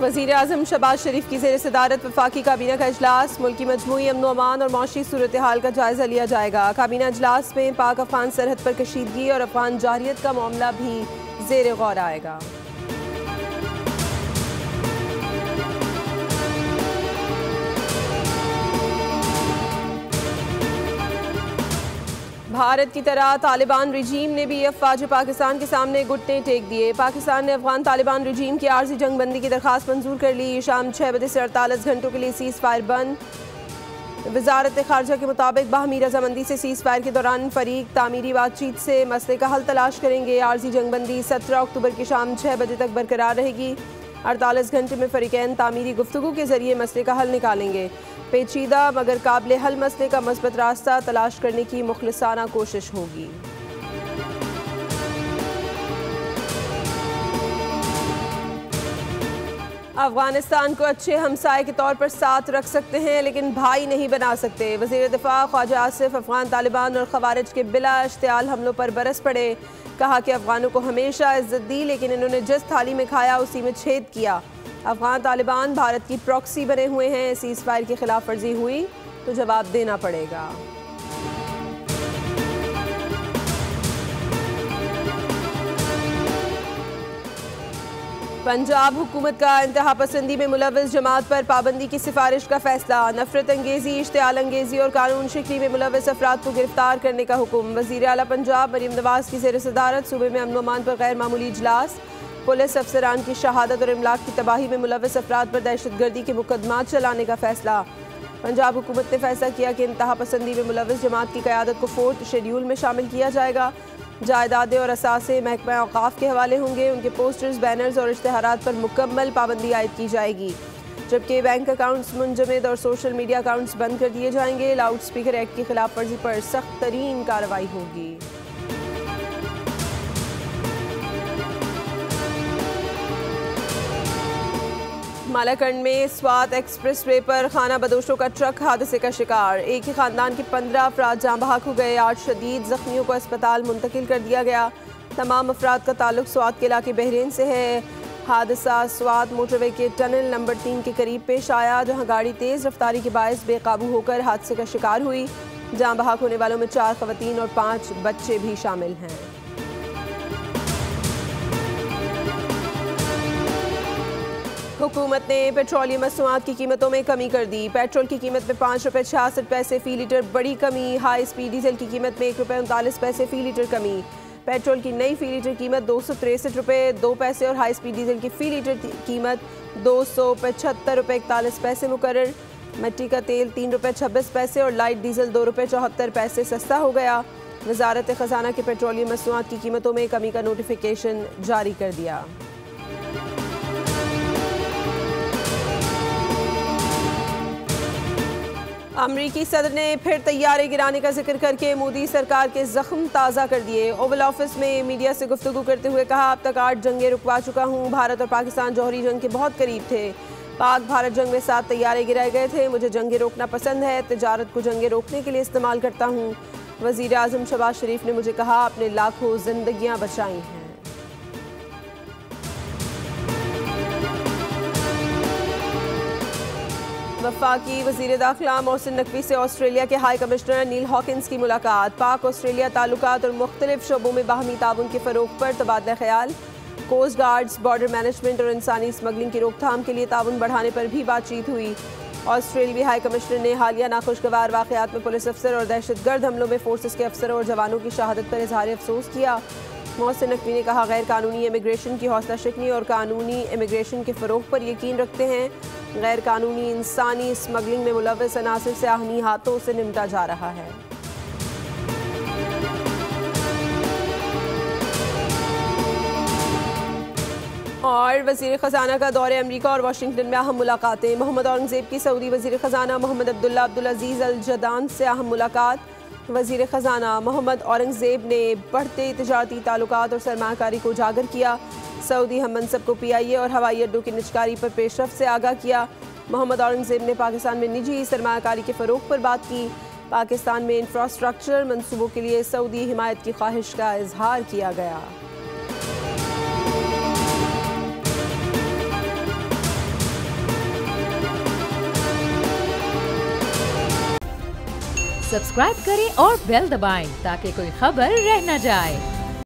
वज़ीर आज़म शहबाज शरीफ की ज़ेर सदारत वफाकी काबीना का इजलास। मुल्क की मजमूई अमन अमान और मौशी सूरत हाल का जायज़ा लिया जाएगा। काबीना इजलास में पाक अफगान सरहद पर कशीदगी और अफगान जारियत का मामला भी ज़ेर गौर आएगा। भारत की तरह तालिबान रजीम ने भी अफवाज पाकिस्तान के सामने घुटने टेक दिए। पाकिस्तान ने अफगान तालिबान रजीम की आर्जी जंगबंदी की दरख्वास्त मंजूर कर ली। शाम 6 बजे से 48 घंटों के लिए सीज़ फायर बंद। वजारत खारजा के मुताबिक बाहमी रजामंदी से सीज़ फायर के दौरान फरीक तामीरी बातचीत से मसले का हल तलाश करेंगे। आर्जी जंगबंदी 17 अक्टूबर की शाम 6 बजे तक बरकरार रहेगी। 48 घंटे में फरीकैन तामीरी गुफ्तगू के जरिए मसले का हल निकालेंगे। पेचीदा मगर काबिल हल मसले का मस्बत रास्ता तलाश करने की मुखलिसाना कोशिश होगी। अफगानिस्तान को अच्छे हमसाए के तौर पर साथ रख सकते हैं लेकिन भाई नहीं बना सकते। वज़ीर दिफा ख्वाजा आसिफ अफगान तालिबान और खवारिज के बिला इश्तियाल हमलों पर बरस पड़े। कहा कि अफगानों को हमेशा इज्जत दी लेकिन इन्होंने जिस थाली में खाया उसी में छेद किया। अफगान तालिबान भारत की प्रॉक्सी बने हुए हैं। सीज़ फायर की खिलाफ वर्जी हुई तो जवाब देना पड़ेगा। पंजाब हुकूमत का इंतहा पसंदी में मुलव्वस जमात पर पाबंदी की सिफारिश का फैसला। नफरत अंगेजी, इश्तियाल अंगेजी और कानून शिकनी में मुलव्वस अफराद को गिरफ्तार करने का हुक्म। वज़ीर आला पंजाब मरीम नवाज की ज़ेर सदारत सूबे में अमन अमान पर गैर मामूली इजलास। पुलिस अफसरान की शहादत और इमलाक की तबाही में मुलव्वस अफराद पर दहशतगर्दी के मुकदमात चलाने का फैसला। पंजाब हुकूमत ने फैसला किया कि इंतहा पसंदी में मुलव्वस जमात की क़यादत को 4th शेड्यूल में शामिल किया जाएगा। जायदादें और असासे महकमा औक़ाफ़ के हवाले होंगे। उनके पोस्टर्स, बैनर्स और इश्तिहारात पर मुकम्मल पाबंदी आयद की जाएगी। जबकि बैंक अकाउंट्स मुंजमद और सोशल मीडिया अकाउंट्स बंद कर दिए जाएंगे। लाउड स्पीकर एक्ट की खिलाफ वर्जी पर सख्त तरीन कार्रवाई होगी। मालाकंड में स्वात एक्सप्रेस वे पर खाना बदोशों का ट्रक हादसे का शिकार। एक ही खानदान के 15 अफराद जाँ बहक हो गए। 8 शदीद जख्मियों को अस्पताल मुंतकिल कर दिया गया। तमाम अफराद का ताल्लुक स्वात के इलाके बहरीन से है। हादसा स्वात मोटरवे के टनल नंबर 3 के करीब पेश आया जहाँ गाड़ी तेज़ रफ्तारी के बायस बेकाबू होकर हादसे का शिकार हुई। जाँ बहक होने वालों में 4 ख़वातीन और 5 बच्चे भी शामिल हैं। हुकूमत ने पेट्रोलियम मसनूआत की कीमतों में कमी कर दी। पेट्रोल की कीमत में 5 रुपये 66 पैसे फ़ी लीटर बड़ी कमी। हाई स्पीड डीजल की कीमत में 1 रुपये 39 पैसे फ़ी लीटर कमी। पेट्रोल की नई फ़ी लीटर कीमत 263 रुपये 2 पैसे और हाई स्पीड डीजल की फ़ी लीटर कीमत 275 रुपये 41 पैसे मुकर्रर। मिट्टी का तेल 3 रुपये 26 पैसे और लाइट डीजल 2 रुपये 74 पैसे सस्ता हो गया। वजारत ख़जाना के पेट्रोलियम मसनूआत की कीमतों में कमी का नोटिफिकेशन जारी कर दिया। अमरीकी सदर ने फिर तैयारे गिराने का जिक्र करके मोदी सरकार के जख्म ताज़ा कर दिए। ओवल ऑफिस में मीडिया से गुफ्तगू करते हुए कहा, अब तक 8 जंगें रुकवा चुका हूँ। भारत और पाकिस्तान जौहरी जंग के बहुत करीब थे। पाक भारत जंग में 7 तैयारे गिराए गए थे। मुझे जंगें रोकना पसंद है। तिजारत को जंगें रोकने के लिए इस्तेमाल करता हूँ। वज़ीर आज़म शहबाज शरीफ ने मुझे कहा, आपने लाखों जिंदगियाँ बचाई हैं। वफाकी वज़ीर दाखिला मोहसिन नकवी से ऑस्ट्रेलिया के हाई कमिश्नर नील हॉकिंस की मुलाकात। पाक ऑस्ट्रेलिया ताल्लुकात और मुख्तलिफ शोबों में बाहमी ताउन के फ़रोग़ पर तबादला ख्याल। कोस्ट गार्ड्स, बॉर्डर मैनेजमेंट और इंसानी स्मगलिंग की रोकथाम के लिए ताउन बढ़ाने पर भी बातचीत हुई। ऑस्ट्रेलियाई हाई कमिश्नर ने हालिया नाखुशगवार वाक़यात में पुलिस अफसर और दहशतगर्द हमलों में फोर्सेस के अफसरों और जवानों की शहादत पर इजहार अफसोस किया। मोहसिन नकवी ने कहा, गैर कानूनी इमिग्रेशन की हौसला शिकनी और कानूनी इमिग्रेशन के फ़रोग़ पर यकीन रखते हैं। गैर कानूनी इंसानी स्मगलिंग में मुलव्वस अनासिर से आहनी हाथों से निमटा जा रहा है। और वज़ीर ख़जाना का दौरे अमरीका और वाशिंगटन में अहम मुलाकातें। मोहम्मद औरंगज़ेब की सऊदी वज़ीर ख़जाना मोहम्मद अब्दुल अज़ीज़ अल जदान से अहम मुलाकात। वज़ीर ख़जाना मोहम्मद औरंगज़ेब ने बढ़ते तिजारती ताल्लुकात और सरमाकारी को उजागर किया। सऊदी हम मनसब को PIA और हवाई अड्डों की निजकारी पर पेशरफ से आगाह किया। मोहम्मद औरंगज़ेब ने पाकिस्तान में निजी सरमाकारी के फ़रोग़ पर बात की। पाकिस्तान में इंफ्रास्ट्रक्चर मनसूबों के लिए सऊदी हिमायत की ख्वाहिश का इजहार किया गया। सब्सक्राइब करें और बेल दबाएं ताकि कोई खबर रह न जाए।